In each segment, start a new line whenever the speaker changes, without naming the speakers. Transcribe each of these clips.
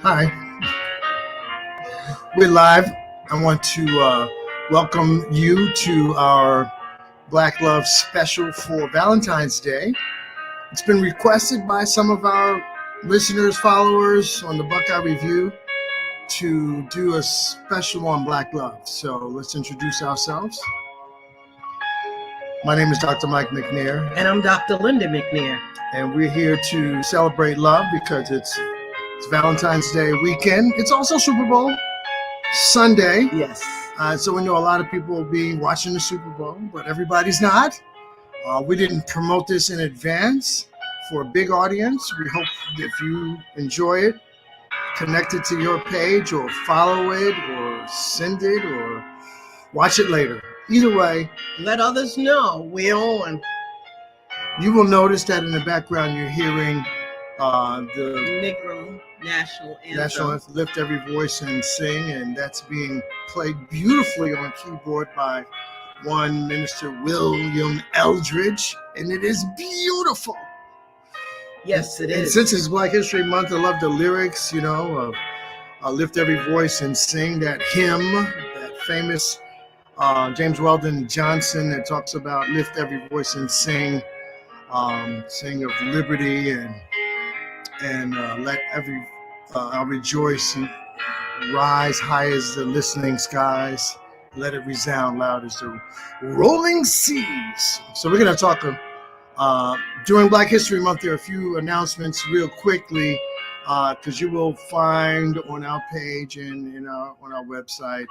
Hi, we're live. I want to welcome you to our Black Love special for Valentine's Day. It's been requested by some of our listeners, followers on the Buckeye Review to do a special on Black Love. So let's introduce ourselves. My name is Dr. Mike McNair.
And I'm Dr. Linda McNair.
And we're here to celebrate love because it's Valentine's Day weekend. It's also Super Bowl Sunday.
Yes.
So we know a lot of people will be watching the Super Bowl, but everybody's not. We didn't promote this in advance for a big audience. We hope if you enjoy it, connect it to your page or follow it or send it or watch it later. Either way,
let others know we're on.
You will notice that in the background you're hearing the
Negro National Anthem.
Lift Every Voice and Sing, and that's being played beautifully on keyboard by one Minister William Eldridge, and it is beautiful.
Yes, it is.
And since it's Black History Month, I love the lyrics, of Lift Every Voice and Sing, that hymn, that famous James Weldon Johnson that talks about lift every voice and sing, sing of liberty and let every I'll rejoice and rise high as the listening skies. Let it resound loud as the rolling seas. So we're going to talk during Black History Month. There are a few announcements real quickly because you will find on our page and on our website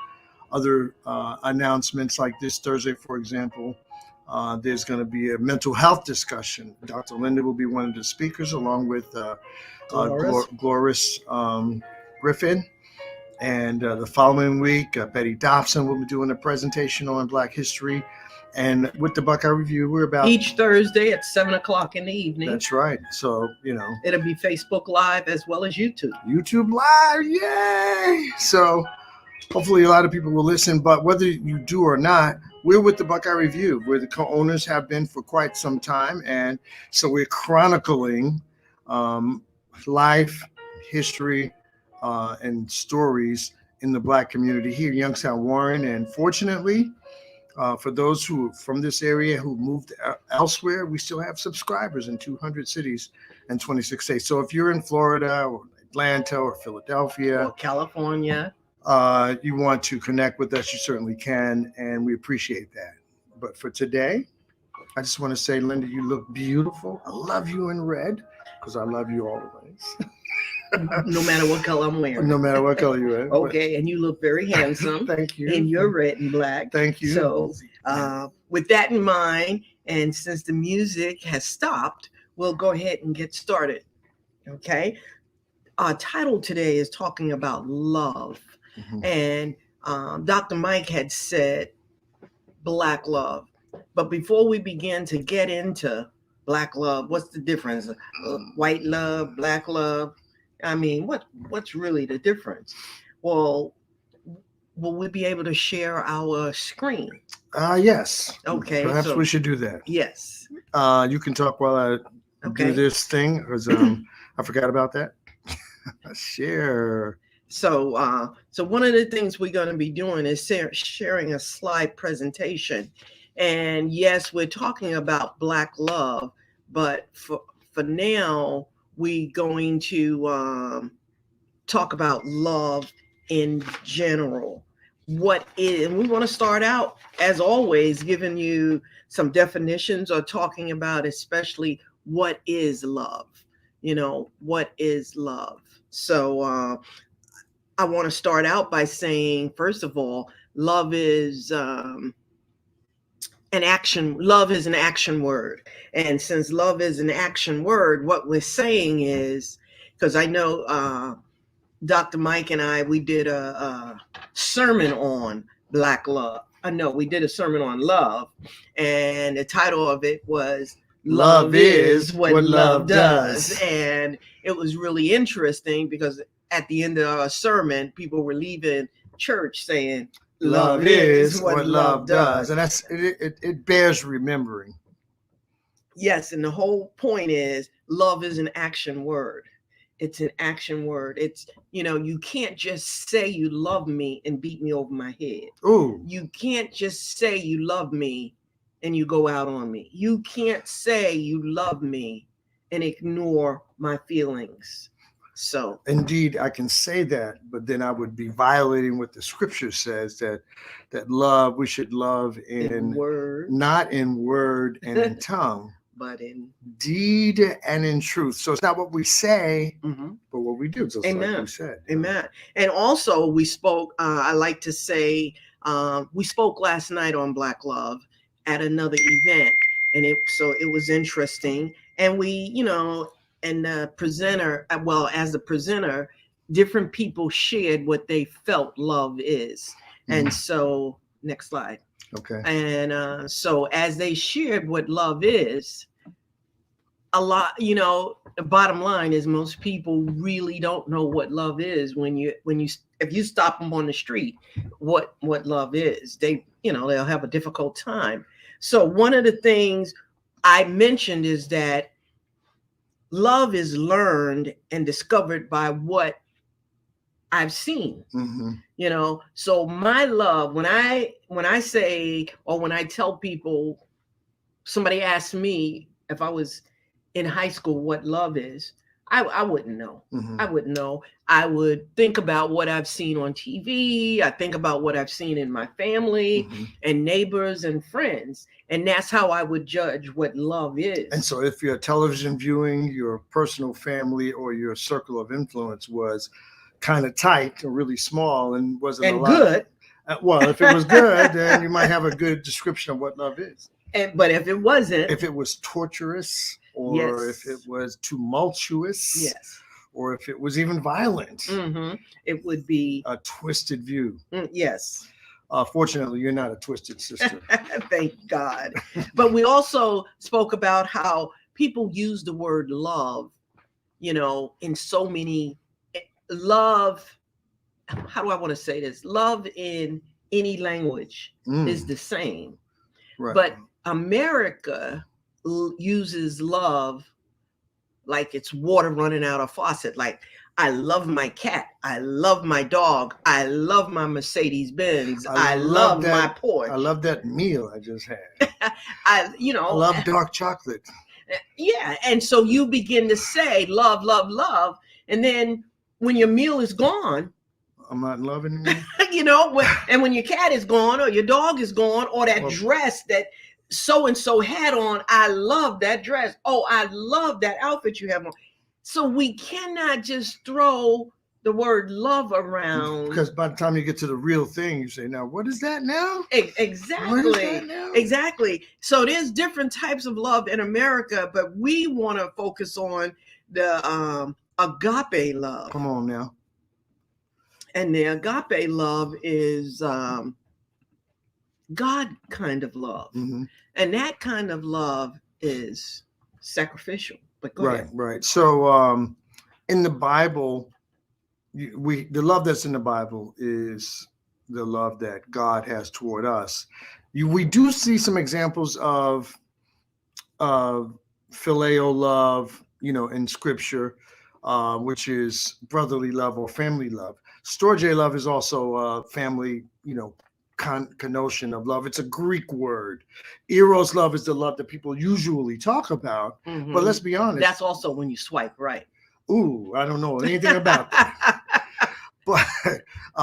other announcements like this Thursday, for example. There's going to be a mental health discussion. Dr. Linda will be one of the speakers along with Gloris Griffin. And the following week, Betty Dobson will be doing a presentation on Black history. And with the Buckeye Review, we're about
each Thursday at 7:00 in the evening.
That's right. So,
it'll be Facebook Live as well as YouTube.
YouTube Live, yay! So hopefully a lot of people will listen, but whether you do or not, we're with the Buckeye Review. We're the co-owners, have been for quite some time. And so we're chronicling life, history, and stories in the Black community here in Youngstown, Warren. And fortunately, for those who from this area who moved elsewhere, we still have subscribers in 200 cities and 26 states. So if you're in Florida or Atlanta or Philadelphia
or California,
you want to connect with us, you certainly can, and we appreciate that. But for today, I just want to say, Linda, you look beautiful. I love you in red because I love you always.
No matter what color I'm wearing.
No matter what color you're wearing.
Okay, and you look very handsome.
Thank you.
And you're red and black.
Thank you.
So with that in mind, and since the music has stopped, we'll go ahead and get started. Okay? Our title today is talking about love. Mm-hmm. And Dr. Mike had said Black love. But before we begin to get into Black love, what's the difference? White love, Black love? I mean, what's really the difference? Well, will we be able to share our screen?
Yes.
Okay.
Perhaps we should do that.
Yes.
You can talk while I do this thing because I forgot about that. Share.
So one of the things we're going to be doing is sharing a slide presentation. And yes, we're talking about Black love, but for now, we're going to talk about love in general. What is, and we want to start out, as always, giving you some definitions or talking about especially what is love. What is love? So I want to start out by saying, first of all, love is an action word. And since love is an action word, what we're saying is, because I know Dr. Mike and I, we did a sermon on Black love. We did a sermon on love. And the title of it was Love is What Love Does. And it was really interesting because at the end of our sermon, people were leaving church saying, love is what love does.
And that's it bears remembering.
Yes, and the whole point is love is an action word. It's an action word. It's, you can't just say you love me and beat me over my head.
Ooh.
You can't just say you love me and you go out on me. You can't say you love me and ignore my feelings. So
indeed, I can say that, but then I would be violating what the scripture says, that love, we should love in
word,
not in word and in tongue,
but in
deed and in truth. So it's not what we say, but what we do, just
Amen.
like we said.
Amen. And also we spoke, I like to say, we spoke last night on Black Love at another event, and it was interesting. And we, and the presenter, well, as the presenter, different people shared what they felt love is. And so, next slide.
Okay.
And so as they shared what love is, a lot, the bottom line is most people really don't know what love is if you stop them on the street, what love is. They'll have a difficult time. So one of the things I mentioned is that love is learned and discovered by what I've seen. So my love, when I say, or when I tell people, somebody asks me if I was in high school what love is, I wouldn't know. I wouldn't know. I would think about what I've seen on TV. I think about what I've seen in my family and neighbors and friends. And that's how I would judge what love is.
And so if your television viewing, your personal family, or your circle of influence was kind of tight or really small and wasn't
and
a lot,
good.
Well, if it was good, then you might have a good description of what love is.
But if it wasn't,
if it was torturous, or if it was tumultuous, or if it was even violent,
it would be
a twisted view.
Yes.
Fortunately, you're not a twisted sister.
Thank God. But we also spoke about how people use the word love, in so many. Love, how do I want to say this? Love in any language is the same. Right. But America uses love like it's water running out of a faucet. Like, I love my cat. I love my dog. I love my Mercedes Benz. I love my Porsche.
I love that meal I just had.
I
love dark chocolate.
Yeah. And so you begin to say love, love, love. And then when your meal is gone,
I'm not loving you.
When your cat is gone, or your dog is gone, or that dress that so-and-so had on, I love that dress. Oh, I love that outfit you have on. So we cannot just throw the word love around.
Because by the time you get to the real thing, you say, now, what is that now?
Exactly.
What is that now?
Exactly. So there's different types of love in America, but we want to focus on the agape love.
Come on now.
And the agape love is God kind of love. And that kind of love is sacrificial. But go ahead.
Right. So in the Bible, the love that's in the Bible is the love that God has toward us. We do see some examples of phileo love, in Scripture, which is brotherly love or family love. Storge love is also family, connotation of love. It's a Greek word. Eros love is the love that people usually talk about. But let's be honest.
That's also when you swipe right.
Ooh, I don't know anything about that. But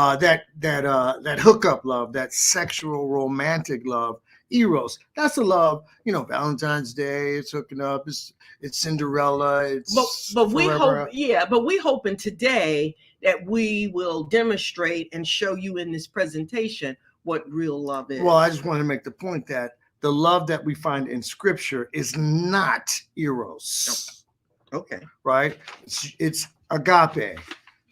that hookup love, that sexual romantic love, Eros, that's a love. Valentine's Day, it's hooking up, it's Cinderella, it's
but we hope, but we hoping today that we will demonstrate and show you in this presentation what real love is.
Well, I just want to make the point that the love that we find in Scripture is not Eros.
Okay.
Right? It's agape.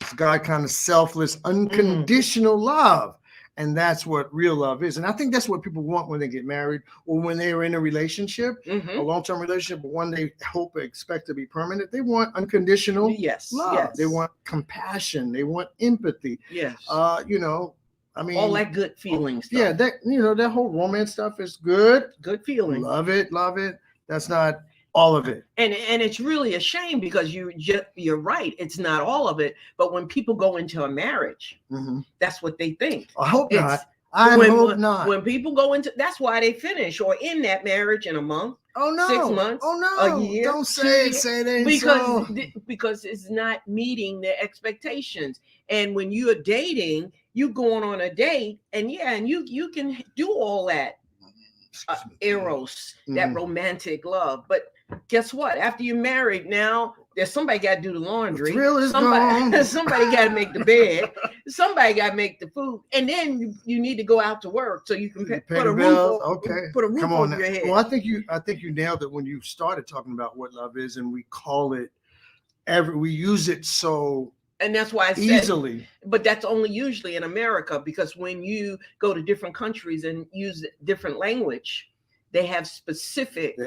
It's God kind of selfless, unconditional love. And that's what real love is. And I think that's what people want when they get married, or when they're in a relationship, a long-term relationship, but one they hope or expect to be permanent. They want unconditional love.
Yes.
They want compassion. They want empathy.
Yes.
I mean,
all that good feeling stuff.
Yeah, that whole romance stuff is good.
Good feeling.
Love it. That's not All of it.
And it's really a shame because you're right. It's not all of it. But when people go into a marriage, that's what they think.
I hope
It's,
not. I hope not.
When people go into, that's why they finish or in that marriage in a month.
Oh no!
6 months.
Oh no!
A year.
Don't say it ain't so.
Because it's not meeting their expectations. And when you're dating, you going on a date, and you can do all that eros, that romantic love. But guess what? After you're married, now there's somebody got to do the laundry. Somebody got to make the bed. Somebody got to make the food, and then you need to go out to work so you can put a roof over your head.
Well, I think you nailed it when you started talking about what love is, and we call it we use it so.
And that's why I said
easily.
But that's only usually in America, because when you go to different countries and use different language, they have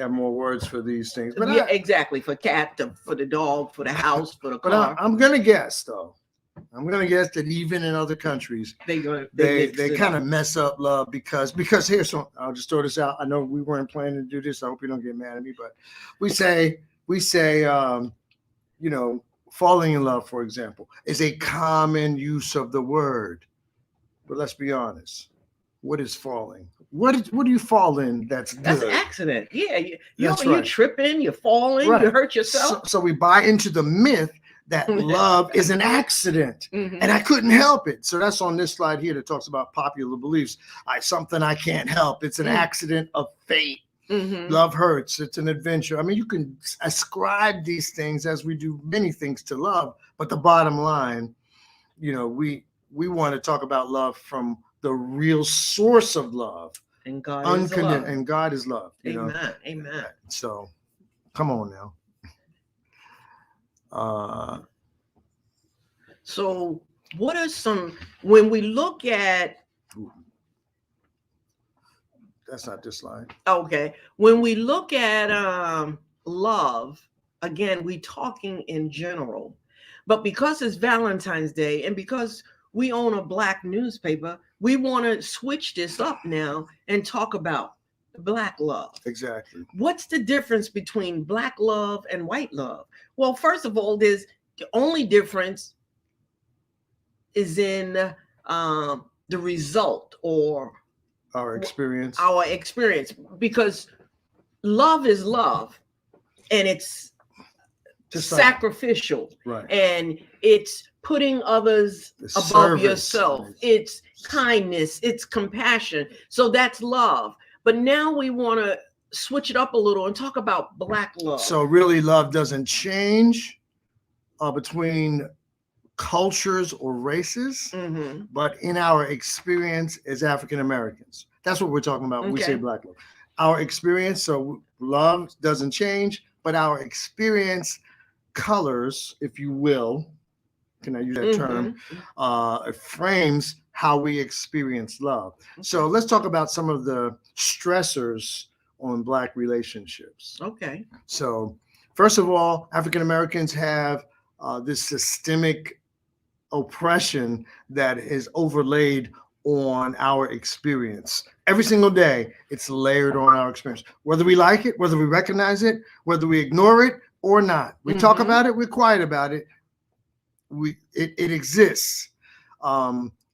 more words for these things. But
exactly, for cat, for the dog, for the house, for the car.
But I'm gonna guess that even in other countries, they kind of mess up love because here's some. I'll just throw this out. I know we weren't planning to do this. I hope you don't get mad at me, but we say falling in love, for example, is a common use of the word. But let's be honest. What is falling? What do you fall in that's good?
That's an accident. Yeah. You're tripping, you're falling, you hurt yourself.
So we buy into the myth that love is an accident. And I couldn't help it. So that's on this slide here that talks about popular beliefs. Something I can't help. It's an accident of fate. Love hurts. It's an adventure. I mean, you can ascribe these things, as we do many things, to love. But the bottom line, we want to talk about love from the real source of love.
And God is love.
And God is love.
Amen. Amen.
So, come on now.
So, what are some, when we look at,
that's not this slide.
Okay. When we look at love, again, we talking in general, but because it's Valentine's Day and because we own a Black newspaper, we want to switch this up now and talk about Black love.
Exactly.
What's the difference between Black love and white love? Well, first of all, the only difference is in the result, or
our experience,
because love is love, and it's just sacrificial,
right?
And it's putting others above yourself. It's kindness, it's compassion. So that's love. But now we want to switch it up a little and talk about Black love.
So really, love doesn't change between cultures or races, but in our experience as African Americans. That's what we're talking about when we say Black love. Our experience, so love doesn't change, but our experience colors, if you will, can I use that term, it frames how we experience love. So let's talk about some of the stressors on Black relationships.
Okay.
So first of all, African Americans have this systemic oppression that is overlaid on our experience. Every single day, it's layered on our experience. Whether we like it, whether we recognize it, whether we ignore it or not. We talk about it, we're quiet about it. It exists.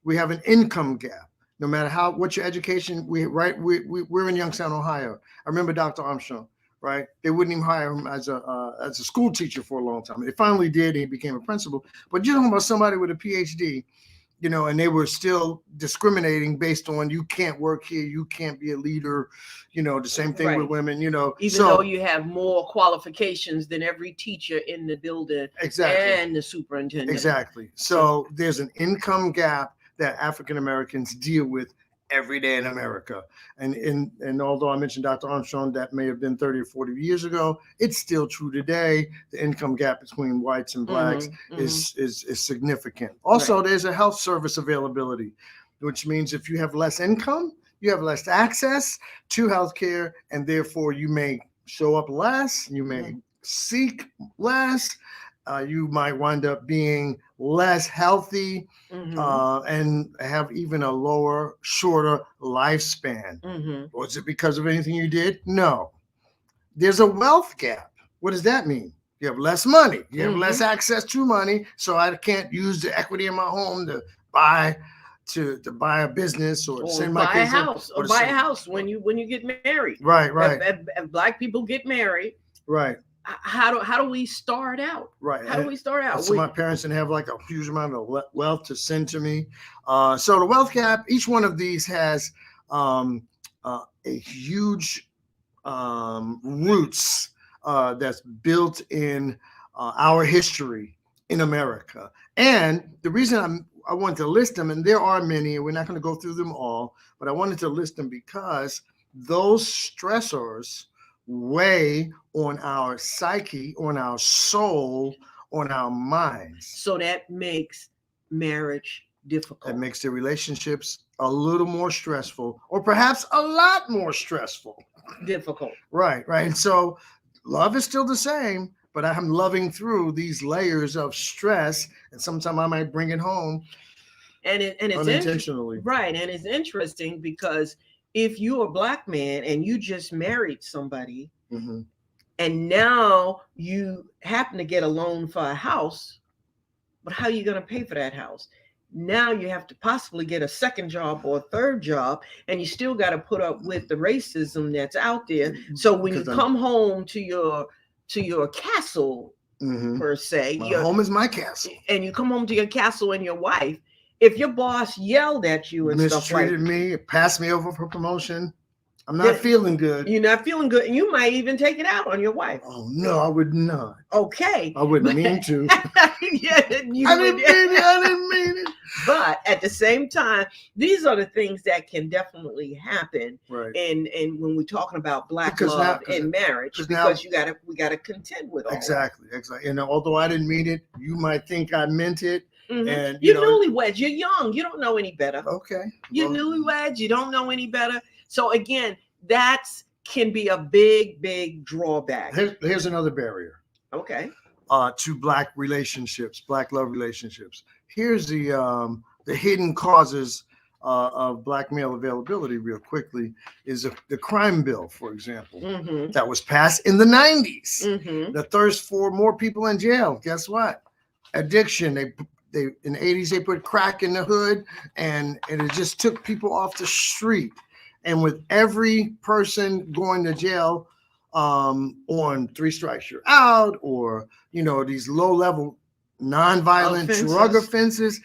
We have an income gap. No matter what your education, we're in Youngstown, Ohio. I remember Dr. Armstrong, right? They wouldn't even hire him as a school teacher for a long time. They finally did. He became a principal. But you're talking about somebody with a PhD, and they were still discriminating based on you can't work here, you can't be a leader, the same thing with women,
Even though you have more qualifications than every teacher in the building, and the superintendent.
Exactly. So there's an income gap that African Americans deal with every day in America. And although I mentioned Dr. Armstrong, that may have been 30 or 40 years ago, it's still true today. The income gap between whites and Blacks is significant. Also, there's a health service availability, which means if you have less income, you have less access to healthcare, and therefore you may show up less, you may seek less, you might wind up being less healthy, and have even a shorter lifespan. Was it because of anything you did? No. there's a wealth gap. What does that mean? You have less money. You have less access to money. So I can't use the equity in my home to buy buy a business or send my
buy a
kids
house
or
buy a house when you get married.
Right, right.
If Black people get married,
right.
How do we start out?
Right.
How do we start out?
So my parents didn't have like a huge amount of wealth to send to me. So the wealth gap, each one of these has a huge roots that's built in our history in America. And the reason I wanted to list them, and there are many, and we're not going to go through them all, but I wanted to list them because those stressors weigh on our psyche, on our soul, on our minds.
So that makes marriage difficult.
That makes the relationships a little more stressful, or perhaps a lot more stressful.
Difficult.
Right, right. And so love is still the same, but I'm loving through these layers of stress, and sometimes I might bring it home.
And it's
unintentionally.
Right. And it's interesting because if you're a Black man and you just married somebody, and now you happen to get a loan for a house, but how are you going to pay for that house? Now you have to possibly get a second job or a third job, and you still got to put up with the racism that's out there. So when you come home to your castle, per se,
my home is my castle,
and you come home to your castle and your wife, if your boss yelled at you and
mistreated me, passed me over for promotion, I'm not feeling good.
You're not feeling good. And you might even take it out on your wife.
Oh, no, I would not.
Okay.
I wouldn't mean to.
Yeah, I didn't mean it. But at the same time, these are the things that can definitely happen.
Right.
And when we're talking about Black love in marriage, because we gotta contend with all
exactly. And although I didn't mean it, you might think I meant it. And
you're newlyweds, you're young, you don't know any better.
Okay.
You're newlyweds, you don't know any better. So again, can be a big drawback.
Here's another barrier.
Okay.
To Black relationships, Black love relationships. Here's the hidden causes of Black male availability real quickly is the crime bill, for example, that was passed in the 90s. The thirst for more people in jail. Guess what? Addiction. They in the 80s, they put crack in the hood, and it just took people off the street. And with every person going to jail on 3 strikes, you're out, or, these low-level nonviolent drug offenses,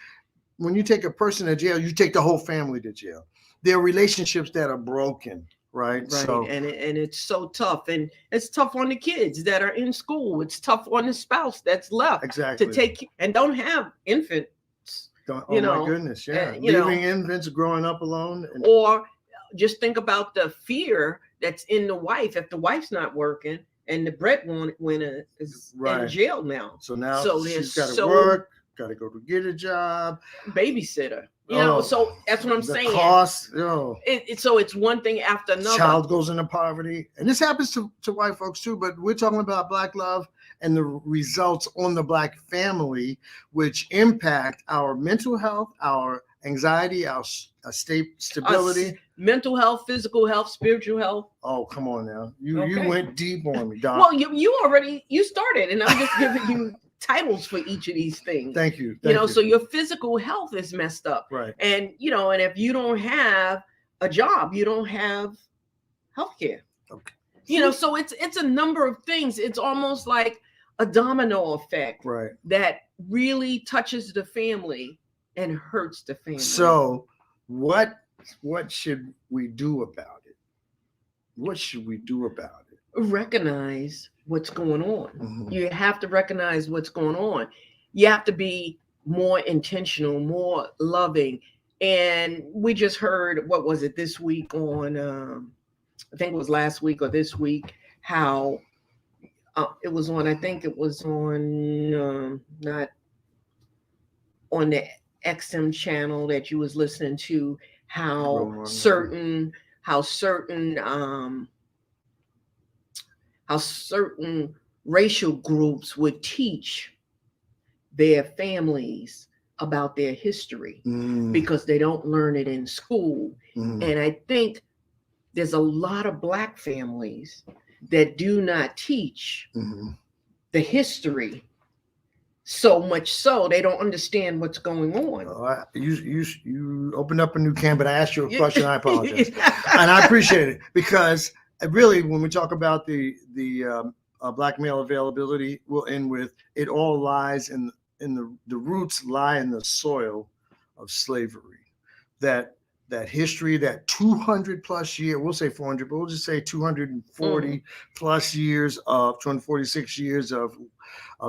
when you take a person to jail, you take the whole family to jail. There are relationships that are broken, right? So,
and it's so tough. And it's tough on the kids that are in school. It's tough on the spouse that's left to take and don't have infants.
My goodness, yeah. Leaving infants growing up alone.
Or just think about the fear that's in the wife if the wife's not working and the breadwinner is in jail now.
So now she's got to work, got to go to get a job,
babysitter. So that's what I'm saying.
Cost,
so it's one thing after another.
Child goes into poverty, and this happens to white folks too. But we're talking about Black love and the results on the Black family, which impact our mental health, our anxiety, our stability,
mental health, physical health, spiritual health.
Oh, come on now. You went deep on me, Doc.
Well, you started, and I'm just giving you titles for each of these things.
Thank you.
So your physical health is messed up.
Right.
And, and if you don't have a job, you don't have health care. Okay. So it's a number of things. It's almost like a domino effect.
Right.
That really touches the family and hurts the family.
So what should we do about it? What should we do about it?
Recognize what's going on. You have to recognize what's going on. You have to be more intentional, more loving. And we just heard, what was it this week on, I think it was last week or this week, how it was on, I think it was on, not on the XM channel that you was listening to, how certain racial groups would teach their families about their history because they don't learn it in school. And I think there's a lot of Black families that do not teach
Mhm.
the history, so much so they don't understand what's going on.
You opened up a new can, but I asked you a question. I apologize, and
and
I appreciate it, because really, when we talk about the black male availability, we'll end with it. All lies in the roots lie in the soil of slavery. That history, that 200 plus year, we'll say 400, but we'll just say 240 plus years of 246 years of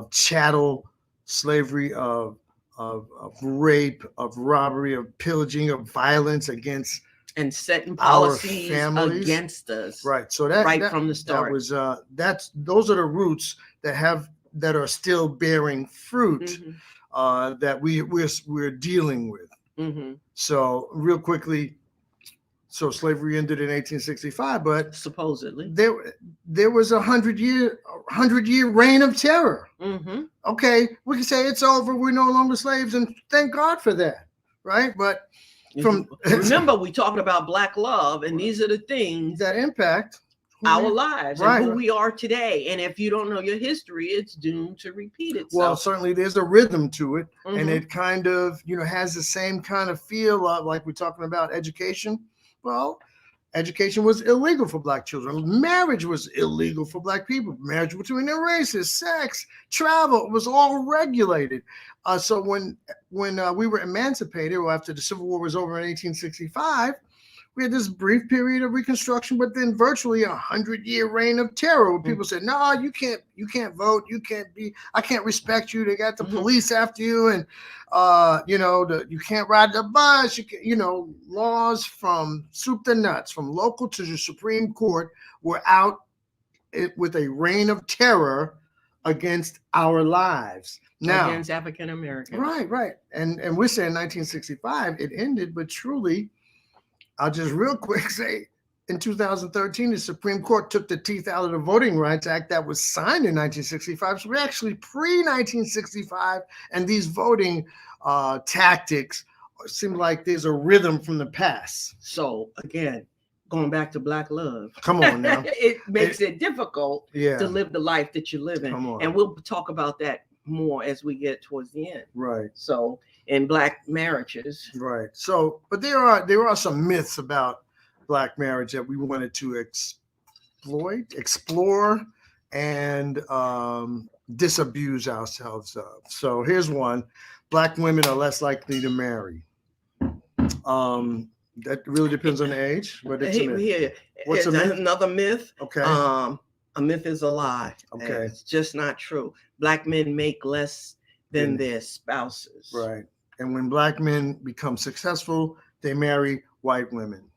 chattel slavery, of rape, of robbery, of pillaging, of violence against
and setting
our
policies
families.
against us
Right. So
right from the start.
those are the roots that are still bearing fruit, that we're dealing with. So real quickly, so slavery ended in 1865, but
supposedly
there was a 100-year reign of terror. Okay, we can say it's over. We're no longer slaves, and thank God for that, right? But
remember, we talking about black love, and these are the things
that impact
our lives,
right,
and who we are today. And if you don't know your history, it's doomed to repeat itself.
Well, certainly there's a rhythm to it, and it kind of has the same kind of feel of, like we're talking about education. Well, education was illegal for black children. Marriage was illegal for black people. Marriage between their races, sex, travel was all regulated. So when we were emancipated, or after the Civil War was over in 1865, we had this brief period of Reconstruction, but then virtually 100-year reign of terror, where people said, "No, you can't vote. I can't respect you. They got the police after you, and you can't ride the bus. Laws from soup to nuts, from local to the Supreme Court, were out with a reign of terror against our lives. Now,
against African Americans.
Right. And we're saying 1965 it ended, but truly, I'll just real quick say, in 2013, the Supreme Court took the teeth out of the Voting Rights Act that was signed in 1965. So we're actually pre-1965, and these voting tactics seem like there's a rhythm from the past.
So again, going back to black love.
Come on now.
It makes it difficult
to
live the life that you live in.
Come on.
And we'll talk about that more as we get towards the end.
Right.
So in black marriages.
Right. So, but there are some myths about black marriage that we wanted to explore, and disabuse ourselves of. So here's one: black women are less likely to marry. That really depends on the age, but it's a myth. What's a myth?
Another myth?
Okay.
A myth is a lie.
Okay.
It's just not true. Black men make less than their spouses.
Right. And when black men become successful, they marry white women.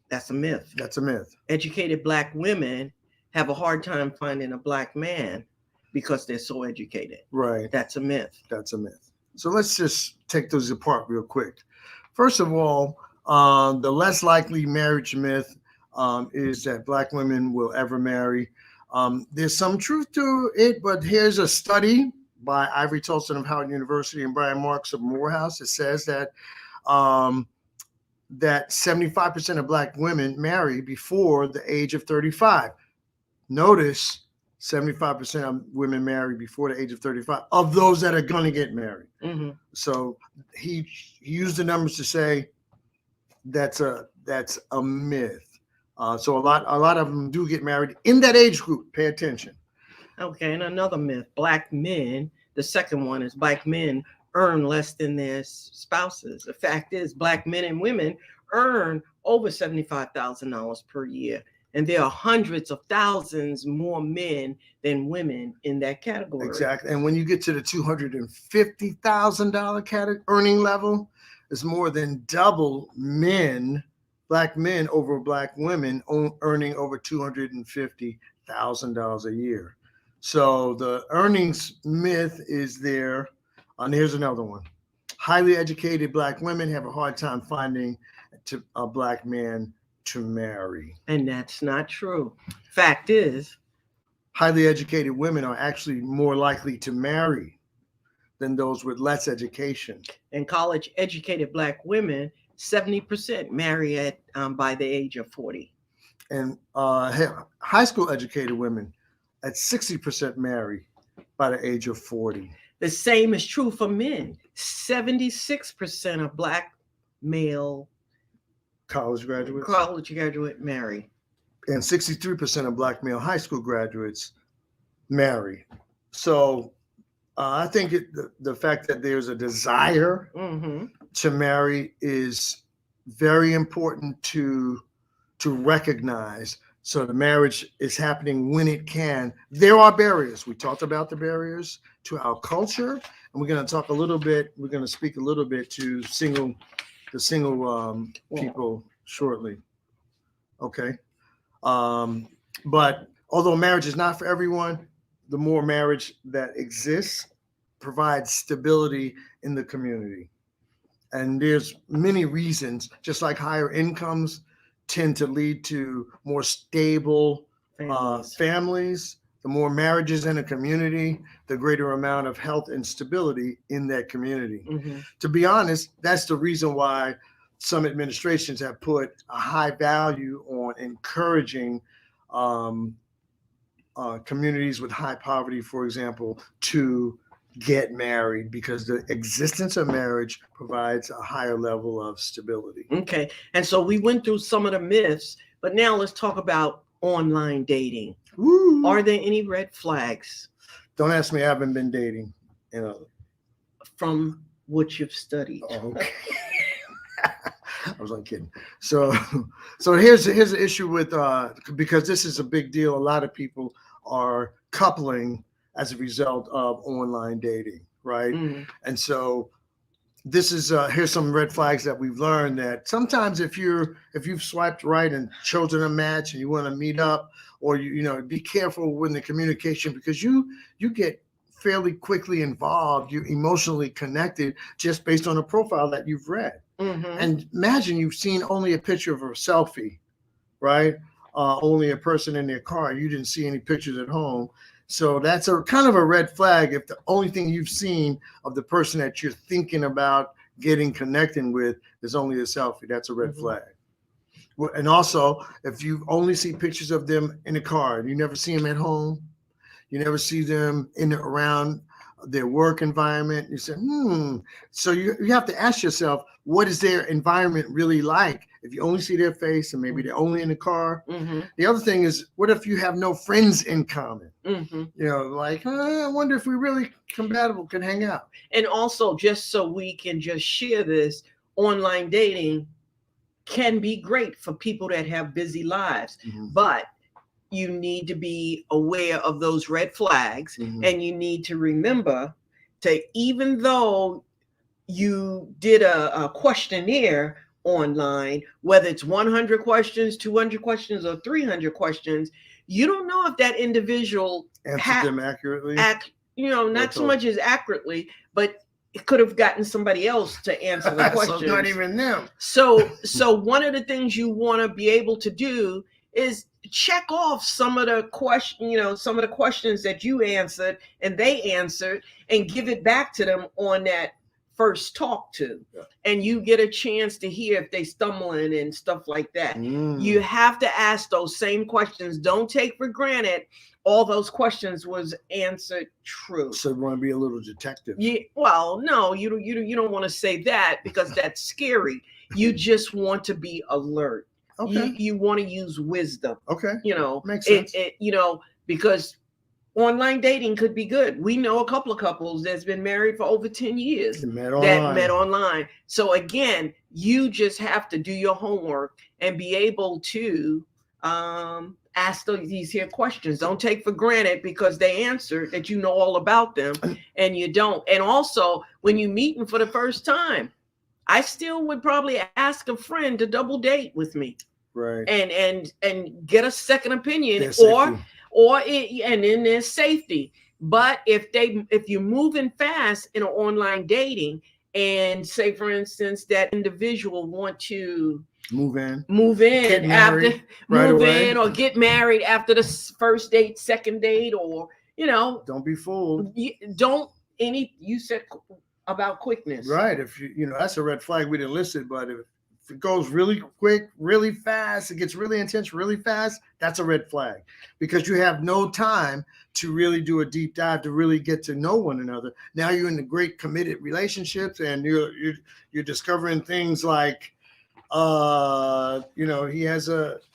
That's a myth.
That's a myth.
Educated black women have a hard time finding a black man because they're so educated.
Right.
That's a myth.
That's a myth. So let's just take those apart real quick. First of all, the less likely marriage myth is that black women will ever marry. There's some truth to it, but here's a study by Ivory Tolson of Howard University and Brian Marks of Morehouse. It says that that 75% of black women marry before the age of 35. Notice 75% of women marry before the age of 35 of those that are going to get married. So he used the numbers to say that's a myth. So a lot of them do get married in that age group. Pay attention.
Okay, and another myth: black men. The second one is black men earn less than their spouses. The fact is, black men and women earn over $75,000 per year, and there are hundreds of thousands more men than women in that category.
Exactly. And when you get to the $250,000 earning level, it's more than double black men over black women earning over $250,000 a year. So the earnings myth is there. And here's another one: highly educated black women have a hard time finding a black man to marry.
And that's not true. Fact is,
highly educated women are actually more likely to marry than those with less education.
And college educated black women, 70% marry by the age of 40.
And high school educated women at 60% marry by the age of 40.
The same is true for men. 76% of Black male
College graduates.
college graduate marry.
And 63% of Black male high school graduates marry. So I think the fact that there's a desire to marry is very important to recognize. So the marriage is happening when it can. There are barriers. We talked about the barriers to our culture, and we're going to talk a little bit. We're going to speak a little bit to the single people shortly. Okay. But although marriage is not for everyone, the more marriage that exists provides stability in the community. And there's many reasons, just like higher incomes tend to lead to more stable families. The more marriages in a community, the greater amount of health and stability in that community. To be honest, that's the reason why some administrations have put a high value on encouraging communities with high poverty, for example, to get married, because the existence of marriage provides a higher level of stability.
Okay. And so we went through some of the myths, but now let's talk about online dating.
Woo.
Are there any red flags?
Don't ask me. I haven't been dating.
From what you've studied.
Oh, okay. I was only kidding. So here's the issue with because this is a big deal. A lot of people are coupling as a result of online dating, right? And so this is here's some red flags that we've learned, that sometimes if you've swiped right and chosen a match and you want to meet up, or be careful with the communication, because you get fairly quickly involved, you're emotionally connected just based on a profile that you've read. And imagine you've seen only a picture of a selfie, right? Only a person in their car. You didn't see any pictures at home. So that's a kind of a red flag if the only thing you've seen of the person that you're thinking about connecting with is only a selfie. That's a red flag. And also, if you only see pictures of them in the car and you never see them at home, you never see them around their work environment, you say, So you have to ask yourself, what is their environment really like? If you only see their face and maybe they're only in the car. The other thing is, what if you have no friends in common? I wonder if we really compatible, can hang out.
And also, just so we can just share this, online dating can be great for people that have busy lives, but you need to be aware of those red flags, and you need to remember to, even though you did a questionnaire online, whether it's 100 questions, 200 questions, or 300 questions, you don't know if that individual
answered them accurately.
Not so much as accurately, but it could have gotten somebody else to answer the question.
So not even them.
So one of the things you want to be able to do is check off some of the questions that you answered and they answered, and give it back to them on that first talk to. And you get a chance to hear if they stumbling and stuff like that. You have to ask those same questions. Don't take for granted all those questions was answered true.
So you want to be a little detective.
Yeah, well, no, you don't want to say that, because that's scary. You just want to be alert.
Okay.
You want to use wisdom.
Okay.
Makes
sense.
Because online dating could be good. We know a couple of couples that's been married for over 10 years that met online. So again, you just have to do your homework and be able to ask these here questions. Don't take for granted because they answered that you know all about them and you don't. And also, when you meet them for the first time, I still would probably ask a friend to double date with me,
right?
And get a second opinion, and then there's safety. But if you're moving fast in an online dating, and say for instance that individual want to
move in
or get married after the first date, second date, or
don't be fooled.
You said about quickness,
right? If that's a red flag. We didn't list it, but if it goes really quick, really fast, it gets really intense really fast, that's a red flag, because you have no time to really do a deep dive to really get to know one another. Now you're in the great committed relationships, and you're discovering things like, he or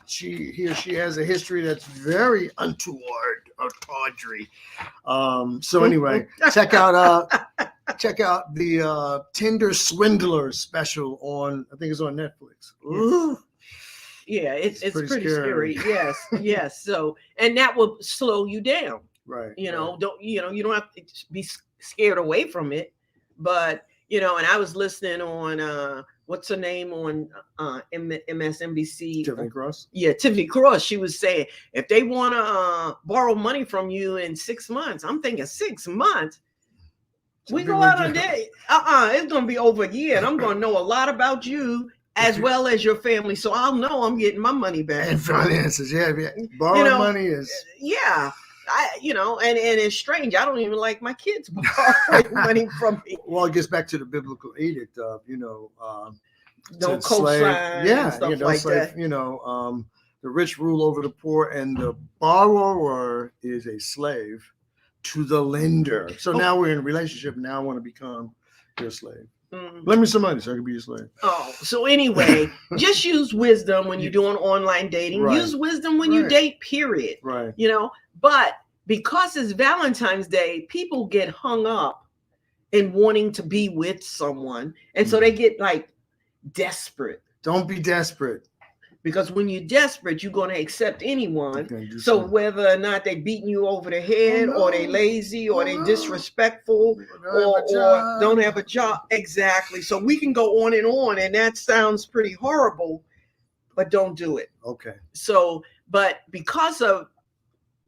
she has a history that's very untoward or tawdry. So anyway, check out the Tinder Swindler special I think it's on Netflix.
Yes. Yeah, it's pretty scary. Yes, yes. So, and that will slow you down.
Right.
You don't have to be scared away from it. But, and I was listening on what's her name on MSNBC?
Tiffany Cross.
Yeah, Tiffany Cross. She was saying, if they want to borrow money from you in 6 months, I'm thinking 6 months. We go out on date. It's gonna be over a year, and I'm gonna know a lot about you as well as your family, so I'll know I'm getting my money back.
And finances, yeah. Borrowing money is
and it's strange. I don't even like my kids borrowing money from me.
Well, it gets back to the biblical edict of
don't co-sign, stuff like that.
The rich rule over the poor, and the borrower is a slave to the lender. So now we're in a relationship. Now I want to become your slave. Lend me some money so I can be your slave.
Oh, so anyway, just use wisdom when you're doing online dating. Right. Use wisdom when you date, period.
Right.
But because it's Valentine's Day, people get hung up in wanting to be with someone. And so they get like desperate.
Don't be desperate.
Because when you're desperate, you're going to accept anyone. So whether or not they beating you over the head, or they lazy, or they disrespectful, or don't have a job. Exactly. So we can go on, and that sounds pretty horrible, but don't do it.
Okay.
So, but because of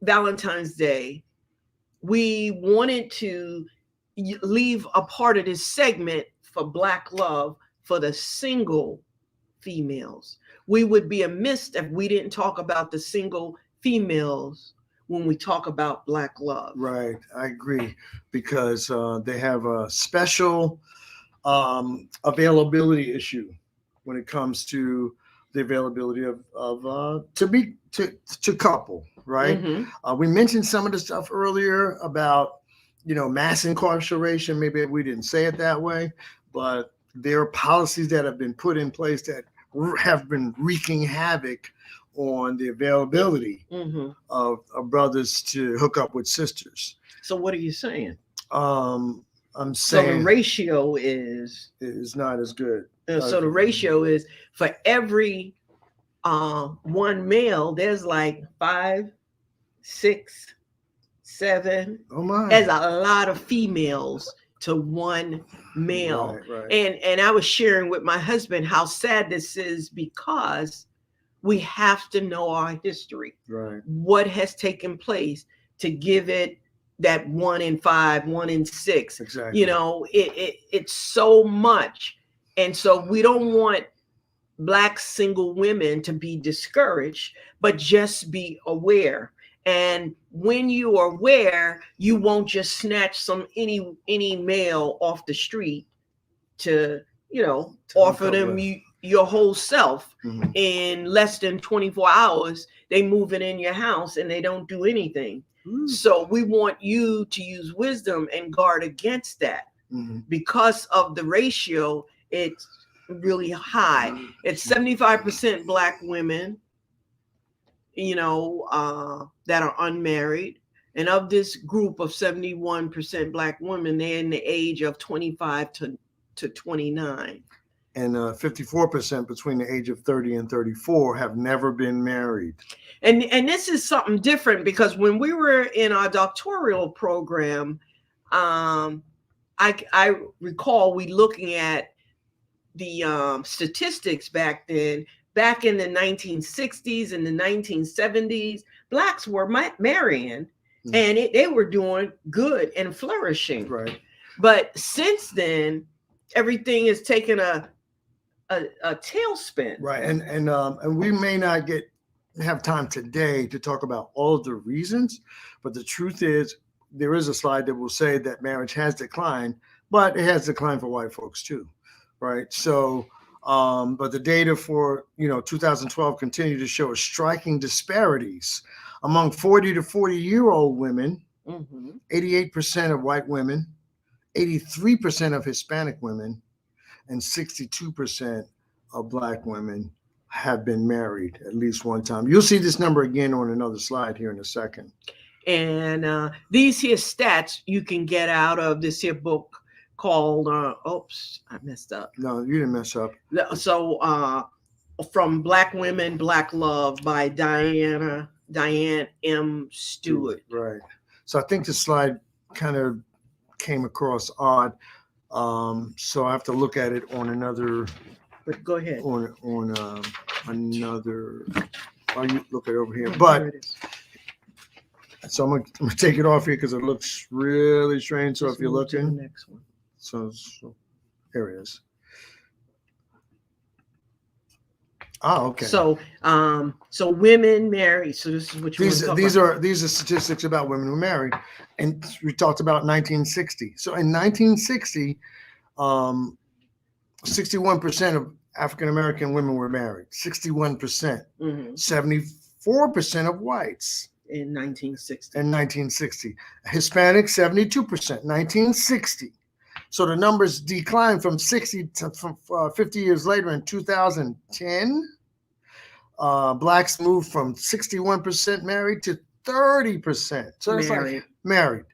Valentine's Day, we wanted to leave a part of this segment for Black love for the single females. We would be amiss if we didn't talk about the single females when we talk about Black love.
Right. I agree, because they have a special availability issue when it comes to the availability of to couple, right? Mm-hmm. We mentioned some of the stuff earlier about, mass incarceration. Maybe we didn't say it that way, but there are policies that have been put in place that have been wreaking havoc on the availability of brothers to hook up with sisters.
So what are you saying?
I'm saying
so the ratio is
not as good.
So the ratio is for every one male, there's like 5, 6, 7.
Oh my!
There's a lot of females to one male.
Right.
And I was sharing with my husband how sad this is, because we have to know our history.
Right.
What has taken place to give it that 1 in 5, 1 in 6.
Exactly.
It's so much. And so we don't want Black single women to be discouraged, but just be aware. And when you are aware, you won't just snatch any male off the street to offer them your whole self. Mm-hmm. In less than 24 hours. They move it in your house and they don't do anything. So we want you to use wisdom and guard against that. Mm-hmm. Because of the ratio, it's really high. It's 75% Black women, that are unmarried. And of this group of 71% Black women, they're in the age of 25 to 29.
And 54% between the age of 30 and 34 have never been married.
And this is something different, because when we were in our doctoral program, I recall we looking at the statistics back then. Back in the 1960s and the 1970s, Blacks were marrying, and they were doing good and flourishing.
Right.
But since then, everything is taking a tailspin.
Right. And we may not have time today to talk about all of the reasons, but the truth is there is a slide that will say that marriage has declined, but it has declined for white folks too. Right. So But the data for 2012 continue to show striking disparities among 40 to 40-year-old women. 88% of white women, 83% of Hispanic women, and 62% of Black women have been married at least one time. You'll see this number again on another slide here in a second.
And these here stats you can get out of this here book called, oops, I messed up.
No, you didn't mess up.
So from Black Women, Black Love by Diane M. Stewart.
Right. So I think the slide kind of came across odd. So I have to look at it on another.
But go ahead.
On another. Oh, you look it over here. But so I'm gonna take it off here because it looks really strange. So if you're looking,
the next one.
So there it is. Oh, okay.
So women marry. So this is what you
these are statistics about women who married, and we talked about 1960. So in 1960, 61% of African American women were married. 61%. 74% of whites
in 1960.
In 1960, Hispanic 72%. 1960. So the numbers declined from 60 to 50 years later in 2010. Blacks moved from 61% married to 30%. So it's like married.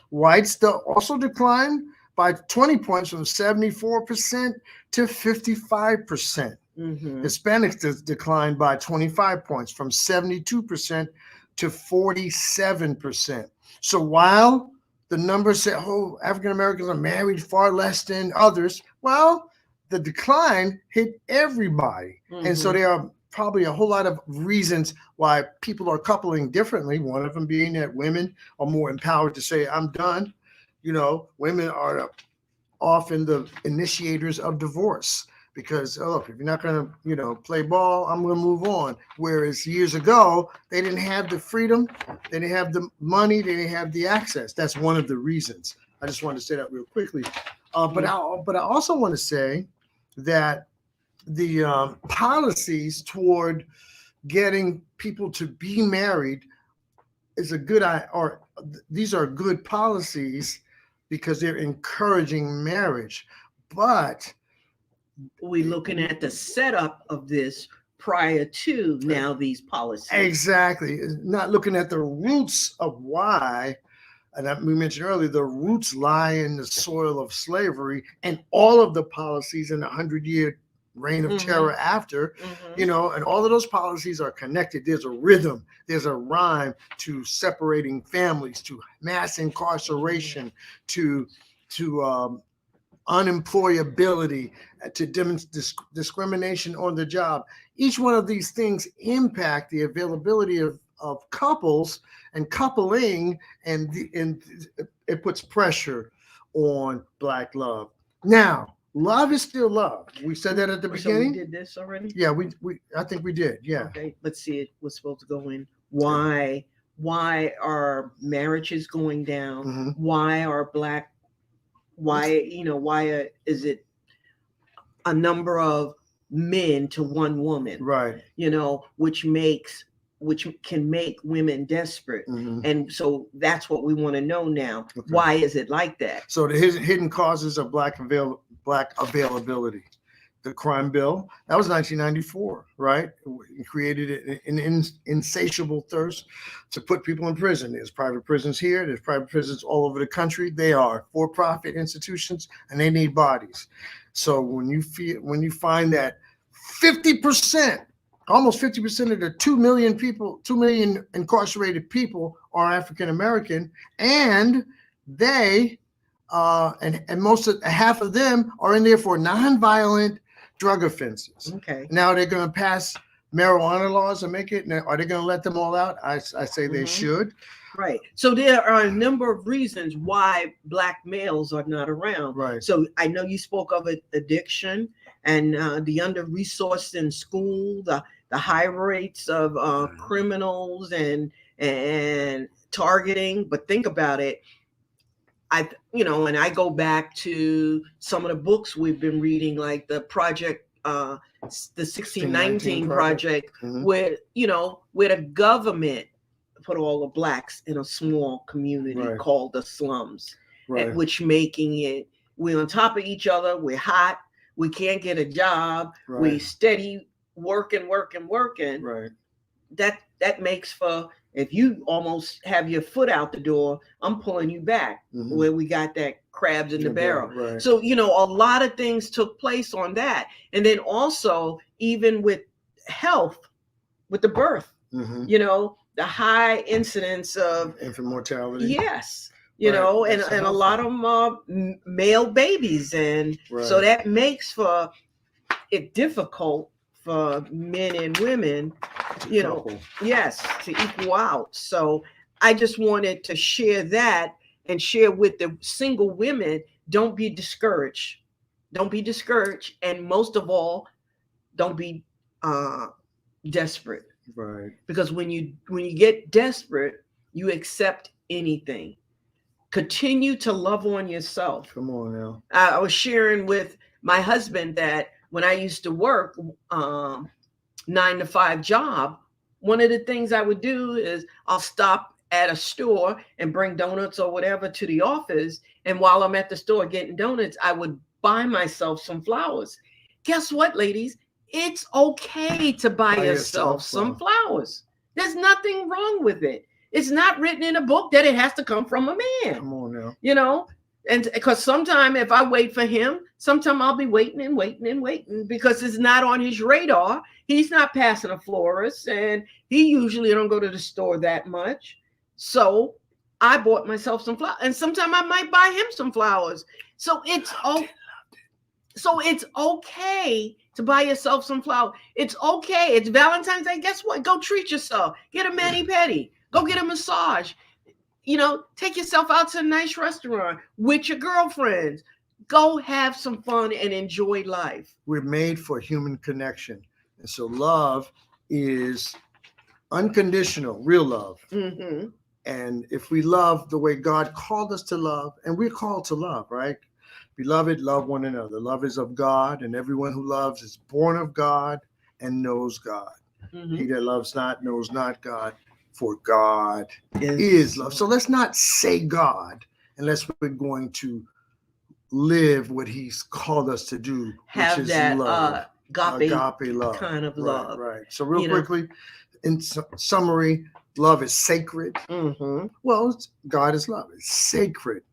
Whites also declined by 20 points from 74% to 55%. Hispanics declined by 25 points from 72% to 47%. So while the numbers say, oh, African Americans are married far less than others, well, the decline hit everybody. And so there are probably a whole lot of reasons why people are coupling differently. One of them being that women are more empowered to say, I'm done. Women are often the initiators of divorce because, look, if you're not going to, play ball, I'm going to move on. Whereas years ago, they didn't have the freedom, they didn't have the money, they didn't have the access. That's one of the reasons. I just wanted to say that real quickly. But I also want to say that the policies toward getting people to be married is a good or these are good policies because they're encouraging marriage. But
we're looking at the setup of this prior to now these policies.
Exactly. Not looking at the roots of why. And we mentioned earlier, the roots lie in the soil of slavery and all of the policies in the 100-year reign of terror after, and all of those policies are connected. There's a rhythm, there's a rhyme to separating families, to mass incarceration, to unemployability, to discrimination on the job. Each one of these things impact the availability of couples and coupling, and it puts pressure on Black love. Now, love is still love. We said that at the beginning.
So we did this already?
Yeah, I think we did. Yeah.
Okay, let's see. It was supposed to go in. Why are marriages going down? Why are is it a number of men to one woman?
Right.
Which can make women desperate. And so that's what we want to know now. Okay. Why is it like that?
So the hidden causes of Black availability. The crime bill, that was 1994, right? It created an insatiable thirst to put people in prison. There's private prisons here, there's private prisons all over the country. They are for-profit institutions and they need bodies. So when you find that 50%, almost 50% of the 2 million incarcerated people are African American, and they and most of half of them are in there for nonviolent drug offenses.
Okay.
Now they're going to pass marijuana laws and make it. Now, are they going to let them all out? I say they should.
Right. So there are a number of reasons why Black males are not around.
Right.
So I know you spoke of addiction and the under-resourced in school, the high rates of criminals and targeting. But think about it. And I go back to some of the books we've been reading, like the Project the 1619 project,
Mhm.
where where the government put all the blacks in a small community
Right.
called the slums,
Right.
which making it, we're on top of each other, we're hot, we can't get a job, we
Right.
steady working.
Right.
That makes for, if you almost have your foot out the door, I'm pulling you back,
Mhm.
where we got that crabs in the barrel.
Right.
So, a lot of things took place on that. And then also, even with health, with the birth,
Mhm.
the high incidence of
Infant mortality.
yes,
Right.
and
That's a
a
health
lot
thing.
of them are male babies, and so
Right.
that makes for it difficult for men and women,
To couple.
yes, to equal out. So I just wanted to share that and share with the single women, don't be discouraged. Don't be discouraged. And most of all, don't be desperate.
Right.
Because when you get desperate, you accept anything. Continue to love on yourself.
Come on now.
I was sharing with my husband that when I used to work 9-to-5 job, one of the things I would do is I'll stop at a store and bring donuts or whatever to the office. And while I'm at the store getting donuts, I would buy myself some flowers. Guess what, ladies? It's okay to buy yourself some flowers. There's nothing wrong with it. It's not written in a book that it has to come from a man.
Come on now.
And because sometimes if I wait for him, sometimes I'll be waiting because it's not on his radar. He's not passing a florist, and he usually don't go to the store that much. So I bought myself some flowers, and sometimes I might buy him some flowers. So it's okay to buy yourself some flowers. It's okay. It's Valentine's Day. Guess what? Go treat yourself. Get a mani-pedi. Go get a massage. Take yourself out to a nice restaurant with your girlfriends. Go have some fun and enjoy life.
We're made for human connection. And so love is unconditional, real love.
Mm-hmm.
And if we love the way God called us to love, and we're called to love, right? Beloved, love one another. Love is of God, and everyone who loves is born of God and knows God.
Mm-hmm.
He that loves not knows not God, for God is love. So let's not say God unless we're going to live what He's called us to do,
have
which is
that
love. Agape love.
kind of love.
Right. So real quickly, in summary, love is sacred.
Mm-hmm.
Well, God is love. It's sacred.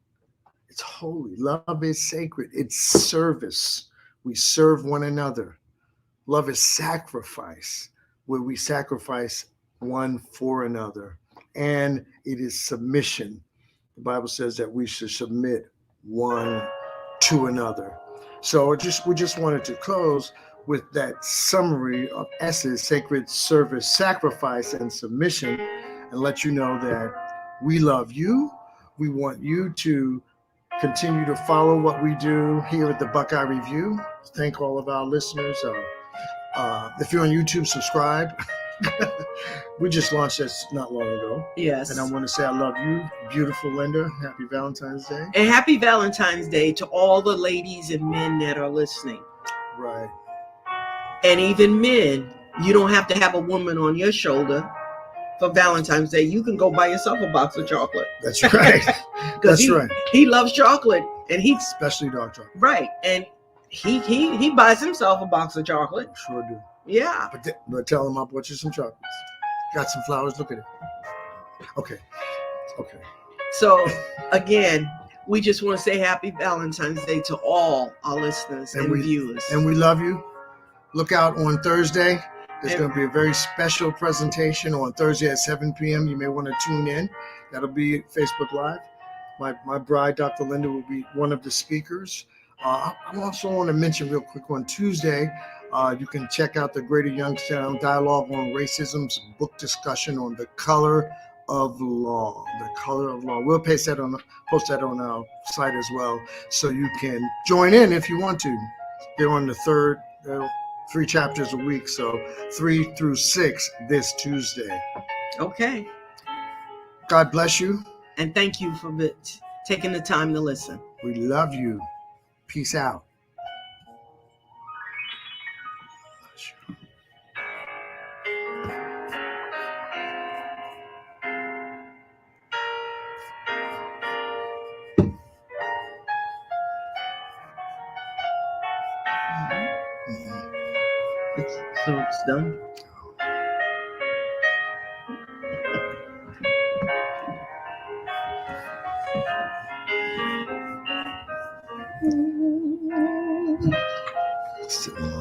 It's holy. Love is sacred. It's service. We serve one another. Love is sacrifice, where we sacrifice one for another. And it is submission. The Bible says that we should submit one to another. So we just wanted to close with that summary of S's: sacred, service, sacrifice, and submission, and let you know that we love you. We want you to continue to follow what we do here at the Buckeye Review. Thank all of our listeners. If you're on YouTube, subscribe. We just launched this not long ago.
Yes.
And I want to say I love you, beautiful Linda. Happy Valentine's Day.
And happy Valentine's Day to all the ladies and men that are listening.
Right.
And even men, you don't have to have a woman on your shoulder for Valentine's Day. You can go buy yourself a box of chocolate.
That's right. That's right.
He loves chocolate, and
especially dark chocolate.
Right. And he buys himself a box of chocolate.
I sure do.
Yeah.
But tell him I bought you some chocolates. Got some flowers. Look at it. Okay.
So again, we just want to say happy Valentine's Day to all our listeners and viewers.
And we love you. Look out on Thursday. There's going to be a very special presentation on Thursday at 7 p.m. You may want to tune in. That'll be Facebook Live. My bride, Dr. Linda, will be one of the speakers. I also want to mention real quick on Tuesday, you can check out the Greater Youngstown Dialogue on Racism's book discussion on the color of law. The color of law. We'll post that on our site as well, so you can join in if you want to. They're on the 3 chapters a week, so 3 through 6 this Tuesday.
Okay.
God bless you.
And thank you for taking the time to listen.
We love you. Peace out.
It's done.
Sitting